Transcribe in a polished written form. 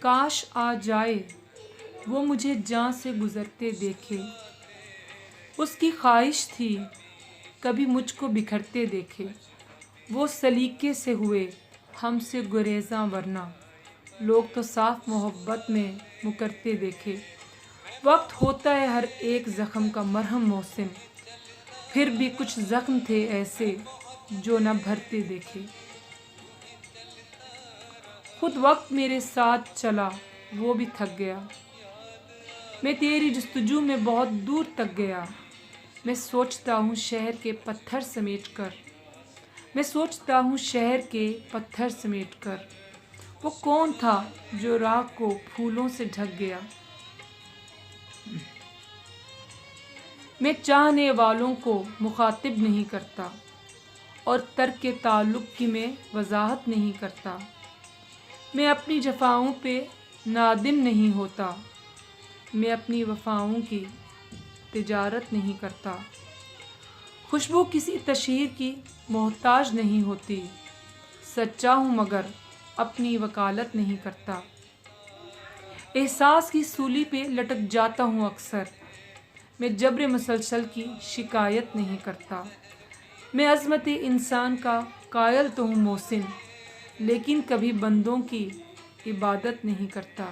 کاش آ جائے وہ مجھے جاں سے گزرتے دیکھے، اس کی خواہش تھی کبھی مجھ کو بکھرتے دیکھے، وہ سلیقے سے ہوئے ہم سے گریزاں ورنہ لوگ تو صاف محبت میں مکرتے دیکھے، وقت ہوتا ہے ہر ایک زخم کا مرہم موسم، پھر بھی کچھ زخم تھے ایسے جو نہ بھرتے دیکھے، خود وقت میرے ساتھ چلا وہ بھی تھک گیا، میں تیری جستجو میں بہت دور تک گیا، میں سوچتا ہوں شہر کے پتھر سمیٹ کر، میں سوچتا ہوں شہر کے پتھر سمیٹ کر، وہ کون تھا جو راہ کو پھولوں سے ڈھک گیا، میں چاہنے والوں کو مخاطب نہیں کرتا اور ترک تعلق کی میں وضاحت نہیں کرتا، میں اپنی جفاؤں پہ نادم نہیں ہوتا، میں اپنی وفاؤں کی تجارت نہیں کرتا، خوشبو کسی تشہیر کی محتاج نہیں ہوتی، سچا ہوں مگر اپنی وکالت نہیں کرتا، احساس کی سولی پہ لٹک جاتا ہوں اکثر، میں جبر مسلسل کی شکایت نہیں کرتا، میں عظمت انسان کا قائل تو ہوں محسن، لیکن کبھی بندوں کی عبادت نہیں کرتا۔